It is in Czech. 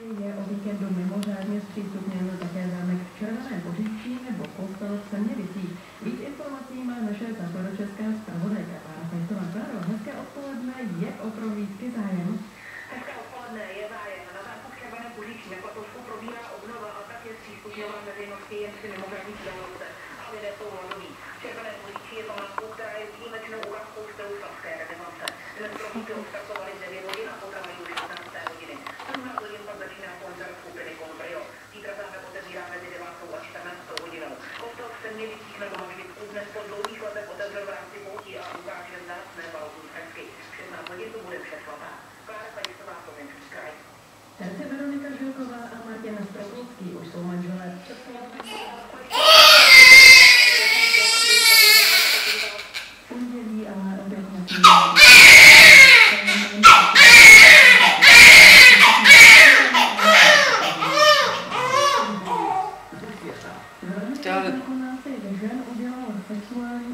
je o víkendu mimořádně zpřístupněn také zámek v Červené Poříčí nebo kostel v Semněvicích. Víc informací má naše západočeská zpravodajka Klára Fajtová. Kláro, hezké odpoledne, je o prohlídky zájem? Hezké odpoledne, je zájem. Na zámku v Červené Poříčí na Kotlovsku probíhá obnova a tak je zpřístupňován veřejnosti jen při mimořádných událostech. A lidé jsou hladoví. Červené Poříčí je památkou, která je výjimečnou ukázkou stylu slavské renesanse. Dnes prohlídky odstartovaly v 9 hodin a potrvají do 16. hodiny. 17 hodin pak začíná koncert skupiny Colbrio. Zítra zámek otevírá mezi 9. a 14. hodinou. Kostel v Semněvicích na Domažlicku dnes po dlouhých letech otevřel v rámci poutí a ukáže vzácné barokní fresky. V 16 hodin to bude vše svatá. Klára Fajtová, Plzeňský kraj. Herci Veronika Žilková a Martin Stropnický už jsou manželé. Pondělí ale opět žen udělal sexuální